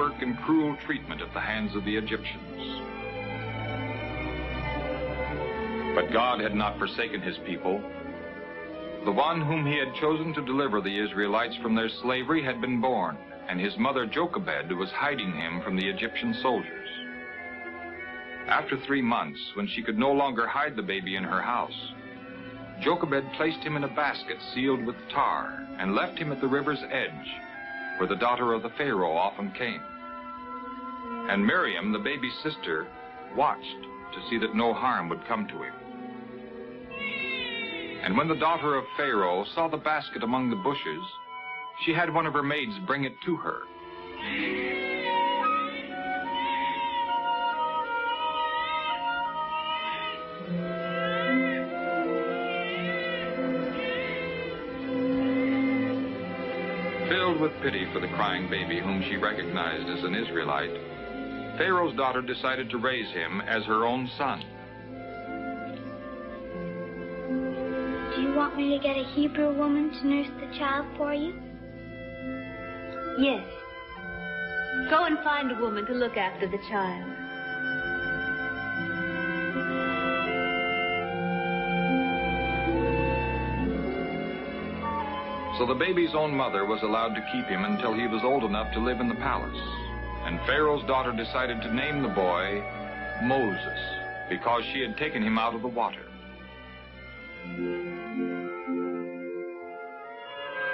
work and cruel treatment at the hands of the Egyptians. But God had not forsaken his people. The one whom he had chosen to deliver the Israelites from their slavery had been born, and his mother Jochebed was hiding him from the Egyptian soldiers. After 3 months, when she could no longer hide the baby in her house, Jochebed placed him in a basket sealed with tar and left him at the river's edge, where the daughter of the Pharaoh often came. And Miriam, the baby's sister, watched to see that no harm would come to him. And when the daughter of Pharaoh saw the basket among the bushes, she had one of her maids bring it to her. Filled with pity for the crying baby whom she recognized as an Israelite, Pharaoh's daughter decided to raise him as her own son. Do you want me to get a Hebrew woman to nurse the child for you? Yes. Go and find a woman to look after the child. So the baby's own mother was allowed to keep him until he was old enough to live in the palace. And Pharaoh's daughter decided to name the boy Moses, because she had taken him out of the water.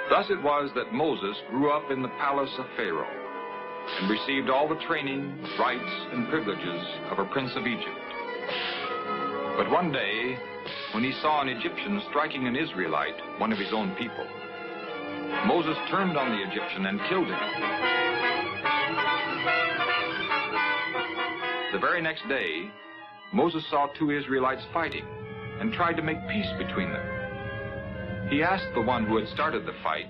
Thus it was that Moses grew up in the palace of Pharaoh and received all the training, rights, and privileges of a prince of Egypt. But one day, when he saw an Egyptian striking an Israelite, one of his own people, Moses turned on the Egyptian and killed him. The very next day, Moses saw 2 Israelites fighting and tried to make peace between them. He asked the one who had started the fight,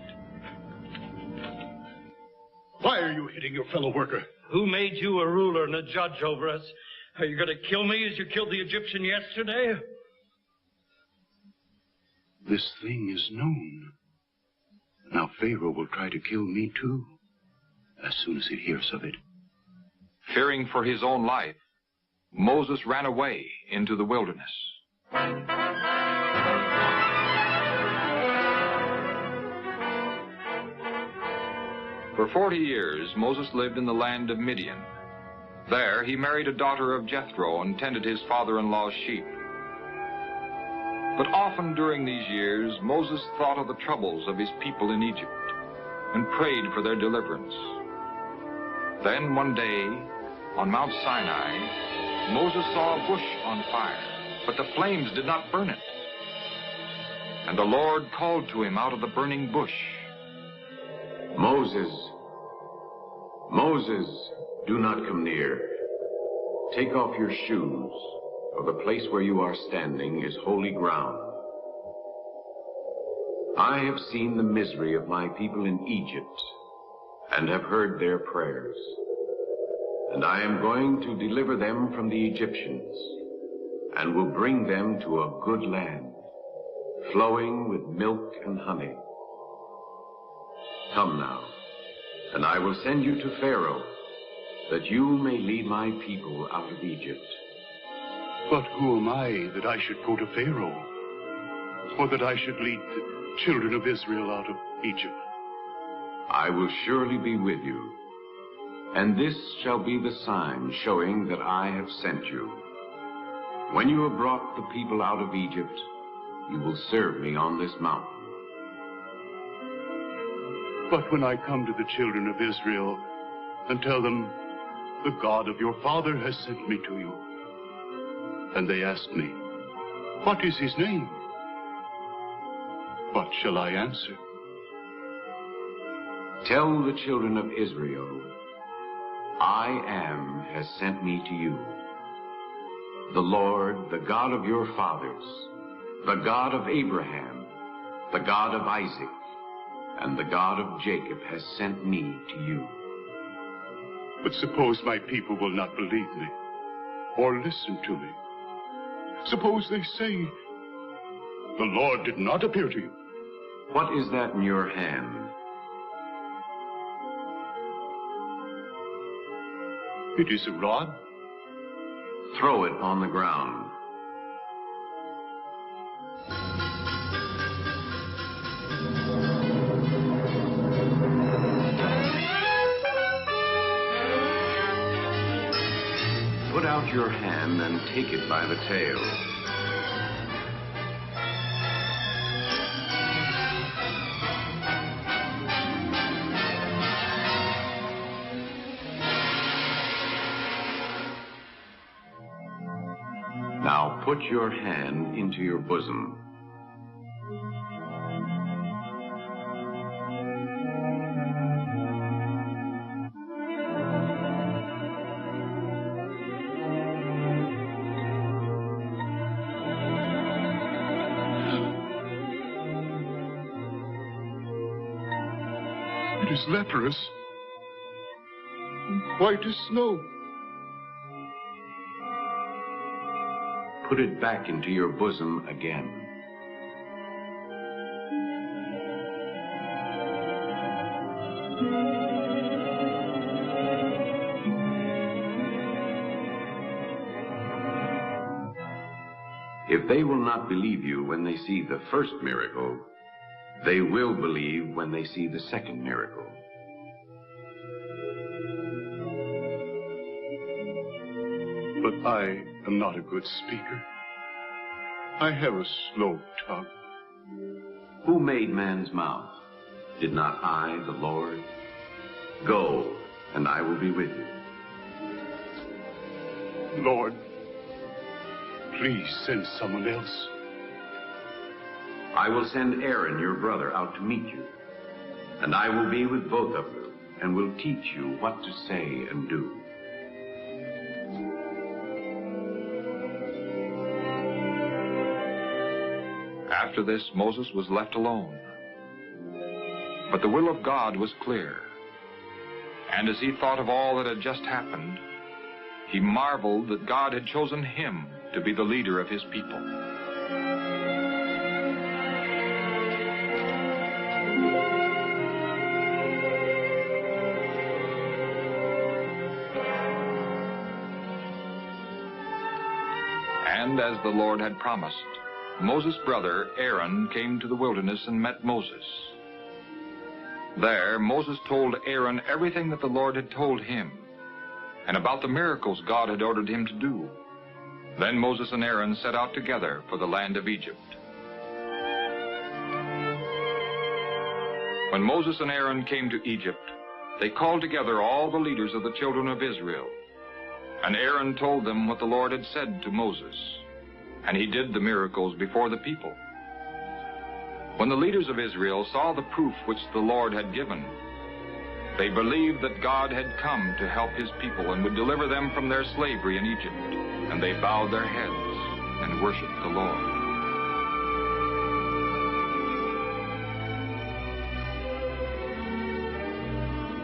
"Why are you hitting your fellow worker?" Who made you a ruler and a judge over us? Are you going to kill me as you killed the Egyptian yesterday? This thing is known. Now Pharaoh will try to kill me too, as soon as he hears of it. Fearing for his own life, Moses ran away into the wilderness. For 40 years, Moses lived in the land of Midian. There, he married a daughter of Jethro and tended his father-in-law's sheep. But often during these years, Moses thought of the troubles of his people in Egypt and prayed for their deliverance. Then one day, on Mount Sinai, Moses saw a bush on fire, but the flames did not burn it. And the Lord called to him out of the burning bush, "Moses, Moses, do not come near. Take off your shoes, for the place where you are standing is holy ground. I have seen the misery of my people in Egypt and have heard their prayers. And I am going to deliver them from the Egyptians and will bring them to a good land, flowing with milk and honey. Come now, and I will send you to Pharaoh, that you may lead my people out of Egypt." But who am I that I should go to Pharaoh, or that I should lead the children of Israel out of Egypt? "I will surely be with you, and this shall be the sign showing that I have sent you. When you have brought the people out of Egypt, you will serve me on this mountain." But when I come to the children of Israel and tell them, "The God of your father has sent me to you," and they ask me, "What is his name?" what shall I answer? "Tell the children of Israel, I Am has sent me to you. The Lord, the God of your fathers, the God of Abraham, the God of Isaac, and the God of Jacob has sent me to you." But suppose my people will not believe me or listen to me. Suppose they say, "The Lord did not appear to you." What is that in your hand? It is a rod. Throw it on the ground. Put out your hand and take it by the tail. Now put your hand into your bosom. It is leprous. White as snow. Put it back into your bosom again. If they will not believe you when they see the first miracle, they will believe when they see the second miracle. But I am not a good speaker. I have a slow tongue. Who made man's mouth? Did not I, the Lord? Go, and I will be with you. Lord, please send someone else. I will send Aaron, your brother, out to meet you. And I will be with both of you, and will teach you what to say and do. After this, Moses was left alone. But the will of God was clear. And as he thought of all that had just happened, he marveled that God had chosen him to be the leader of his people. And as the Lord had promised, Moses' brother Aaron came to the wilderness and met Moses. There, Moses told Aaron everything that the Lord had told him, and about the miracles God had ordered him to do. Then Moses and Aaron set out together for the land of Egypt. When Moses and Aaron came to Egypt, they called together all the leaders of the children of Israel. And Aaron told them what the Lord had said to Moses, and he did the miracles before the people. When the leaders of Israel saw the proof which the Lord had given, they believed that God had come to help his people and would deliver them from their slavery in Egypt, and they bowed their heads and worshiped the Lord.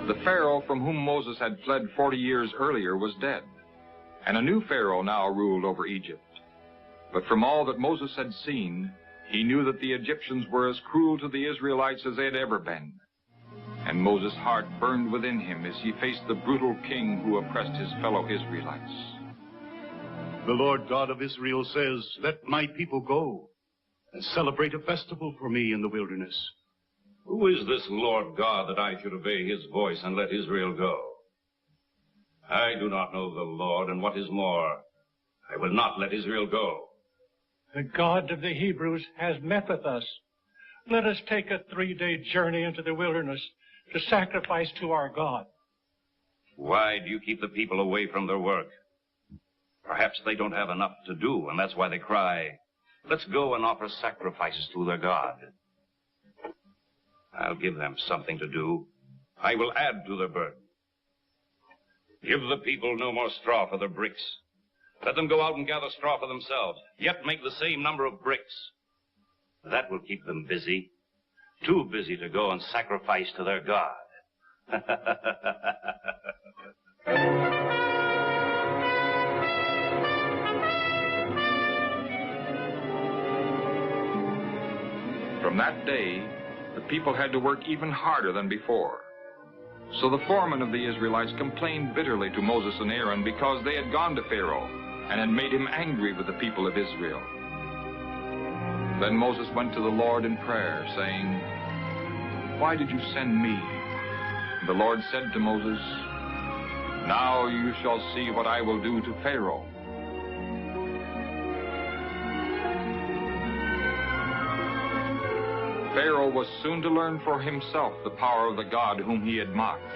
The Pharaoh from whom Moses had fled 40 years earlier was dead, and a new Pharaoh now ruled over Egypt. But from all that Moses had seen, he knew that the Egyptians were as cruel to the Israelites as they had ever been. And Moses' heart burned within him as he faced the brutal king who oppressed his fellow Israelites. The Lord God of Israel says, let my people go and celebrate a festival for me in the wilderness. Who is this Lord God that I should obey his voice and let Israel go? I do not know the Lord, and what is more, I will not let Israel go. The God of the Hebrews has met with us. Let us take a 3-day journey into the wilderness to sacrifice to our God. Why do you keep the people away from their work? Perhaps they don't have enough to do, and that's why they cry, let's go and offer sacrifices to their God. I'll give them something to do. I will add to their burden. Give the people no more straw for their bricks. Let them go out and gather straw for themselves, yet make the same number of bricks. That will keep them busy. Too busy to go and sacrifice to their God. From that day, the people had to work even harder than before. So the foreman of the Israelites complained bitterly to Moses and Aaron because they had gone to Pharaoh and had made him angry with the people of Israel. Then Moses went to the Lord in prayer, saying, "Why did you send me?" And the Lord said to Moses, "Now you shall see what I will do to Pharaoh." Pharaoh was soon to learn for himself the power of the God whom he had mocked.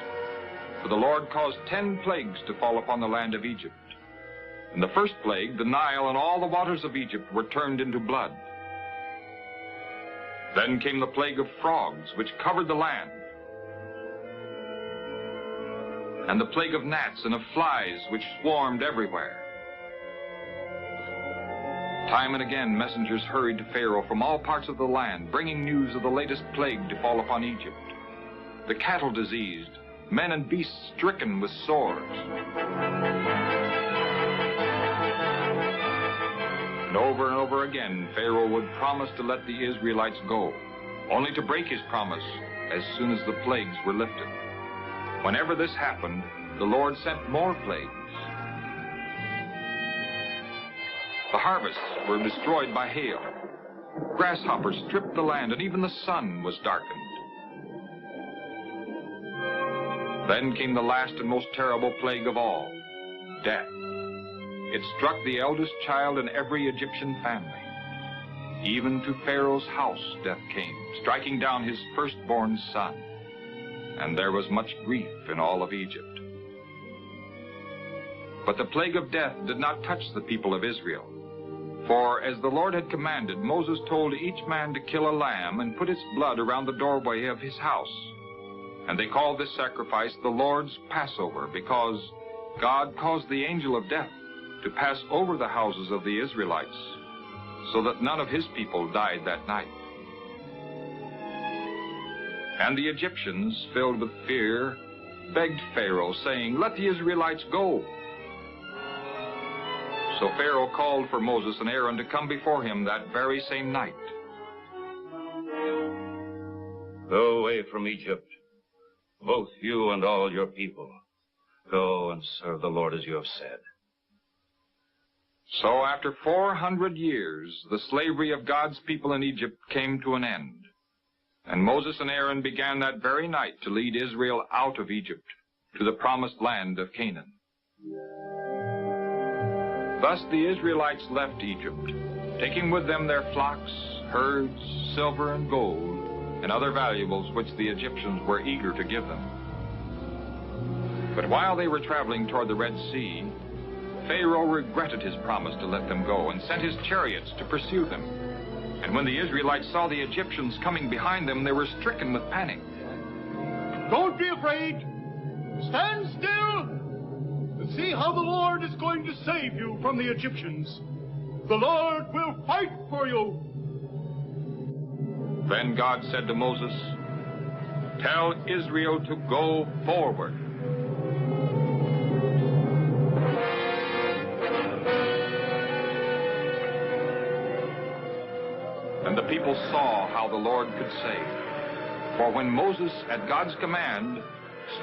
For the Lord caused 10 plagues to fall upon the land of Egypt. In the first plague, the Nile and all the waters of Egypt were turned into blood. Then came the plague of frogs, which covered the land, and the plague of gnats and of flies, which swarmed everywhere. Time and again, messengers hurried to Pharaoh from all parts of the land, bringing news of the latest plague to fall upon Egypt. The cattle diseased, men and beasts stricken with sores. And over again, Pharaoh would promise to let the Israelites go, only to break his promise as soon as the plagues were lifted. Whenever this happened, the Lord sent more plagues. The harvests were destroyed by hail. Grasshoppers stripped the land, and even the sun was darkened. Then came the last and most terrible plague of all, death. It struck the eldest child in every Egyptian family. Even to Pharaoh's house death came, striking down his firstborn son. And there was much grief in all of Egypt. But the plague of death did not touch the people of Israel. For as the Lord had commanded, Moses told each man to kill a lamb and put its blood around the doorway of his house. And they called this sacrifice the Lord's Passover, because God caused the angel of death to pass over the houses of the Israelites, so that none of his people died that night. And the Egyptians, filled with fear, begged Pharaoh, saying, "Let the Israelites go." So Pharaoh called for Moses and Aaron to come before him that very same night. Go away from Egypt, both you and all your people. Go and serve the Lord as you have said. So after 400 years, the slavery of God's people in Egypt came to an end. And Moses and Aaron began that very night to lead Israel out of Egypt to the promised land of Canaan. Thus the Israelites left Egypt, taking with them their flocks, herds, silver and gold, and other valuables which the Egyptians were eager to give them. But while they were traveling toward the Red Sea, Pharaoh regretted his promise to let them go and sent his chariots to pursue them. And when the Israelites saw the Egyptians coming behind them, they were stricken with panic. Don't be afraid. Stand still and see how the Lord is going to save you from the Egyptians. The Lord will fight for you. Then God said to Moses, "Tell Israel to go forward." And the people saw how the Lord could save. For when Moses, at God's command,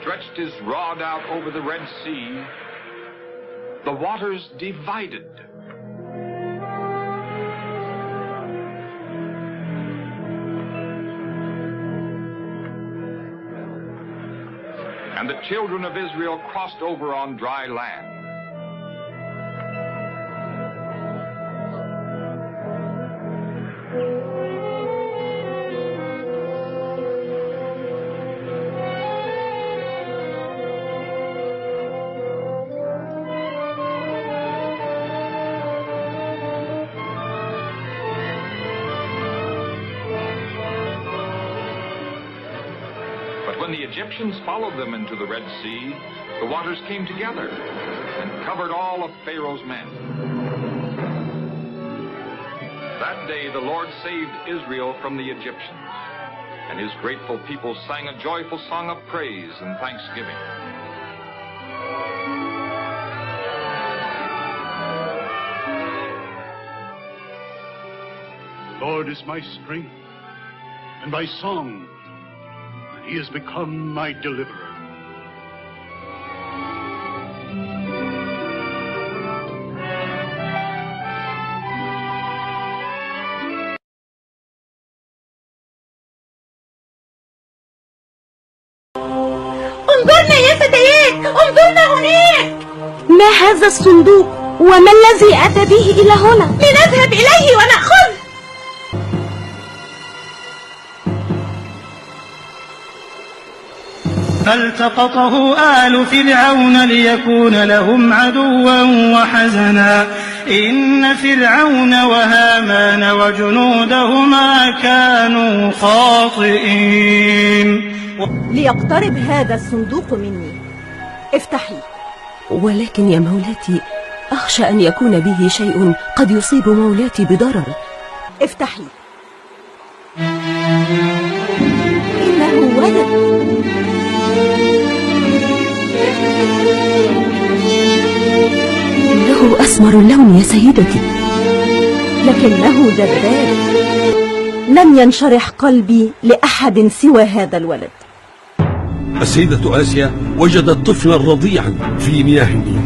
stretched his rod out over the Red Sea, the waters divided. And the children of Israel crossed over on dry land. When the Egyptians followed them into the Red Sea, the waters came together and covered all of Pharaoh's men. That day the Lord saved Israel from the Egyptians, and his grateful people sang a joyful song of praise and thanksgiving. The Lord is my strength and my song. He has become my deliverer. انظرنا يا فتيات، انظرنا هناك. ما هذا الصندوق وما الذي أتى به إلى هنا؟ لنذهب إليه ونأخذه. فالتقطه آل فرعون ليكون لهم عدوا وحزنا إن فرعون وهامان وجنودهما كانوا خاطئين. ليقترب هذا الصندوق مني، افتحي. ولكن يا مولاتي أخشى أن يكون به شيء قد يصيب مولاتي بضرر. افتحي. إنه ولد. إنه أسمر اللون يا سيدتي، لكنه جذاب. لم ينشرح قلبي لأحد سوى هذا الولد. السيدة آسيا وجدت طفلا رضيعا في مياه النيل.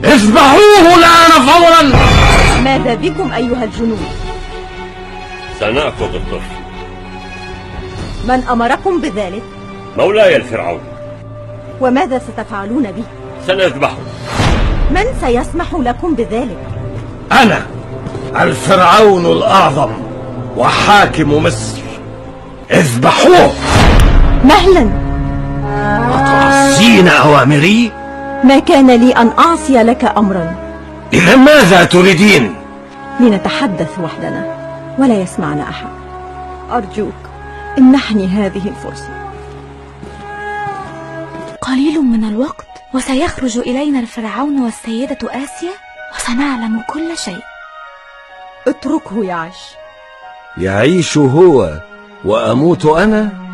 اذبحوه الآن فورا. ماذا بكم أيها الجنود؟ سنأخذ الطفل. من أمركم بذلك؟ مولاي الفرعون. وماذا ستفعلون به؟ سنذبحه. من سيسمح لكم بذلك؟ أنا الفرعون الأعظم وحاكم مصر. اذبحوه. مهلا. أتعصين أوامري؟ ما كان لي أن أعصي لك أمرا. إذا ماذا تريدين؟ لنتحدث وحدنا ولا يسمعنا أحد. أرجوك امنحني هذه الفرصة. قليل من الوقت وسيخرج إلينا الفرعون والسيدة آسيا وسنعلم كل شيء. اتركه يعيش. يعيش هو وأموت أنا؟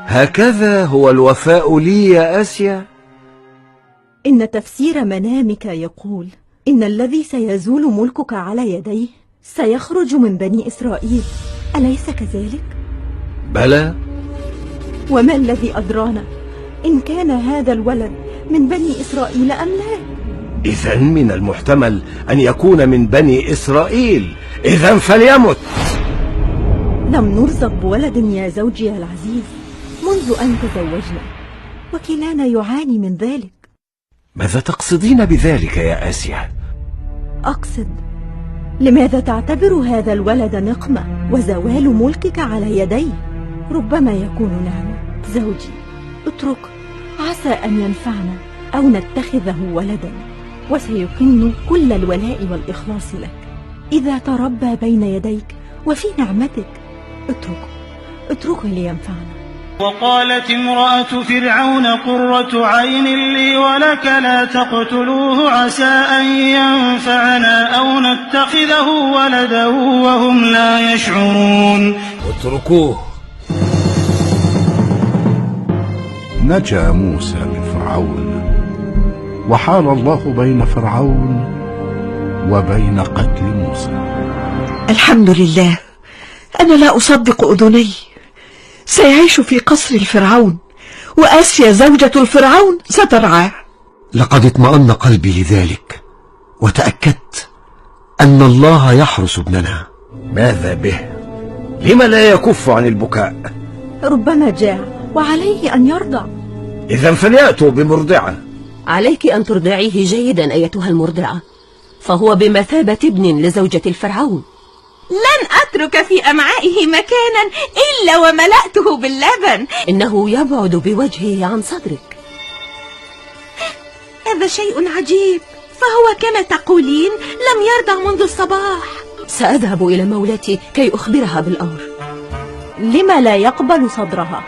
هكذا هو الوفاء لي يا آسيا؟ إن تفسير منامك يقول إن الذي سيزول ملكك على يديه سيخرج من بني إسرائيل، أليس كذلك؟ بلى. وما الذي أدرانا إن كان هذا الولد من بني إسرائيل أم لا؟ إذن من المحتمل أن يكون من بني إسرائيل، إذن فليمت. لم نرزق بولد يا زوجي العزيز منذ أن تزوجنا، وكلانا يعاني من ذلك. ماذا تقصدين بذلك يا آسيا؟ أقصد لماذا تعتبر هذا الولد نقمة وزوال ملكك على يديه؟ ربما يكون نعمة. زوجي اتركه، عسى أن ينفعنا أو نتخذه ولدا، وسيكن كل الولاء والإخلاص لك إذا تربى بين يديك وفي نعمتك. اتركه لينفعنا. وقالت امرأة فرعون قرة عين لي ولك لا تقتلوه عسى أن ينفعنا أو نتخذه ولدا وهم لا يشعرون. اتركوه. نجا موسى من فرعون، وحال الله بين فرعون وبين قتل موسى. الحمد لله، أنا لا أصدق أذني. سيعيش في قصر الفرعون، وآسيا زوجة الفرعون سترعاه. لقد اطمأن قلبي لذلك، وتأكدت أن الله يحرس ابننا. ماذا به؟ لم لا يكف عن البكاء؟ ربما جاع وعليه أن يرضع. إذن فليأتوا بمرضعة. عليك أن ترضعيه جيدا أيتها المرضعة، فهو بمثابة ابن لزوجة الفرعون. لن أترك في أمعائه مكانا إلا وملأته باللبن. إنه يبعد بوجهه عن صدرك. هذا شيء عجيب، فهو كما تقولين لم يرضع منذ الصباح. سأذهب إلى مولاتي كي أخبرها بالأمر. لما لا يقبل صدرها؟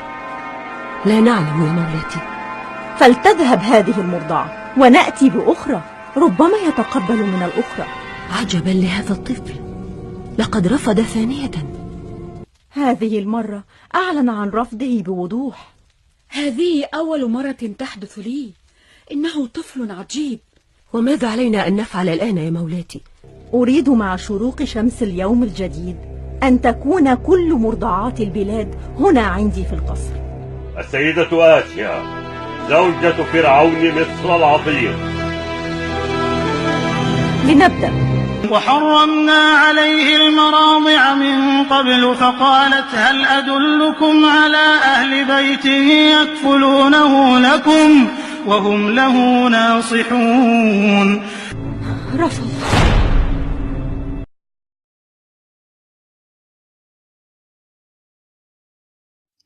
لا نعلم يا مولاتي. فلتذهب هذه المرضعة ونأتي بأخرى، ربما يتقبل من الأخرى. عجبا لهذا الطفل، لقد رفض ثانية. هذه المرة أعلن عن رفضه بوضوح. هذه أول مرة تحدث لي، إنه طفل عجيب. وماذا علينا أن نفعل الآن يا مولاتي؟ أريد مع شروق شمس اليوم الجديد أن تكون كل مرضعات البلاد هنا عندي في القصر. السيدة آسيا زوجة فرعون مصر العظيم. لنبدأ. وحرمنا عليه المراضع من قبل فقالت هل أدلكم على أهل بيت يكفلونه لكم وهم له ناصحون. رفض.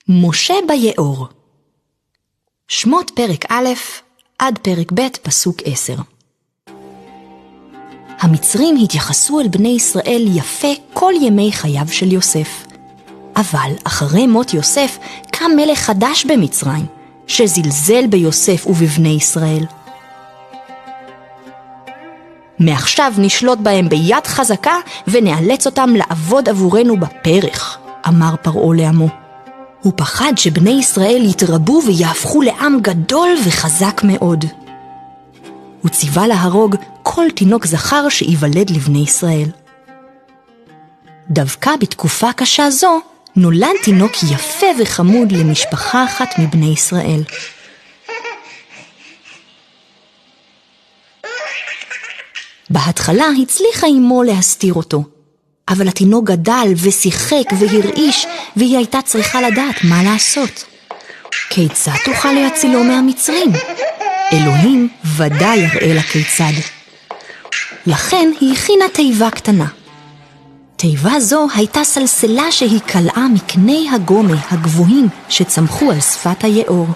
משה ביאור. שמות פרק א' עד פרק ב' פסוק 10. המצרים התייחסו אל בני ישראל יפה כל ימי חייו של יוסף. אבל אחרי מות יוסף קם מלך חדש במצרים, שזלזל ביוסף ובבני ישראל. מעכשיו נשלוט בהם ביד חזקה ונאלץ אותם לעבוד עבורנו בפרח, אמר פרעה לעמו. הוא פחד שבני ישראל יתרבו ויהפכו לעם גדול וחזק מאוד. הוא ציווה להרוג כל תינוק זכר שיוולד לבני ישראל. דווקא בתקופה קשה זו נולד תינוק יפה וחמוד למשפחה אחת מבני ישראל. בהתחלה הצליחה אמו להסתיר אותו, אבל התינוק גדל ושיחק והרעיש, והיא הייתה צריכה לדעת מה לעשות. כיצד תוכל להצילו מהמצרים? אלוהים ודאי יראה לה כיצד. לכן היא הכינה תיבה קטנה. תיבה זו הייתה סלסלה שהיא קלעה מקני הגומה הגבוהים שצמחו על שפת היאור.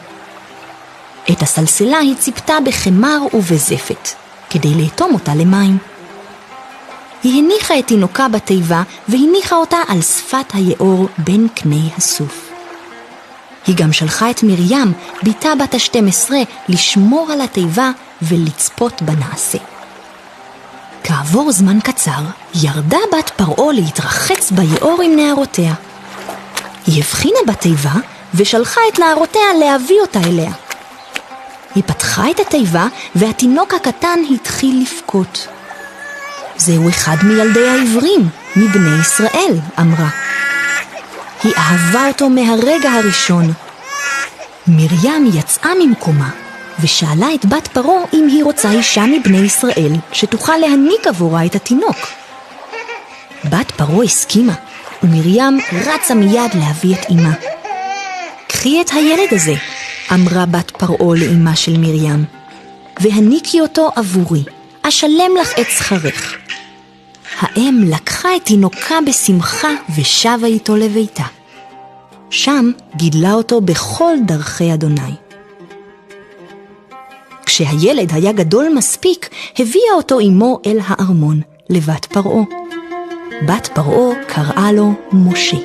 את הסלסלה היא ציפתה בחמר ובזפת, כדי לאטום אותה למים. היא הניחה את תינוקה בתיבה והניחה אותה על שפת היאור בין קני הסוף. היא גם שלחה את מרים, ביתה בת ה-12, לשמור על התיבה ולצפות בנעשה. כעבור זמן קצר, ירדה בת פרעה להתרחץ ביאור עם נערותיה. היא הבחינה בתיבה ושלחה את נערותיה להביא אותה אליה. היא פתחה את התיבה והתינוק הקטן התחיל לבכות. זהו אחד מילדי העברים, מבני ישראל, אמרה. היא אהבה אותו מהרגע הראשון. מרים יצאה ממקומה ושאלה את בת פרעה אם היא רוצה אישה מבני ישראל שתוכל להניק עבורה את התינוק. בת פרעה הסכימה, ומרים רצה מיד להביא את אמה. קחי את הילד הזה, אמרה בת פרעה לאמה של מרים, והניקי אותו עבורי, אשלם לך את שכרך. האם לקחה את תינוקה בשמחה ושבה איתו לביתה. שם גידלה אותו בכל דרכי אדוני. כשהילד היה גדול מספיק, הביאה אותו עמו אל הארמון, לבת פרעה. בת פרעה קראה לו משה.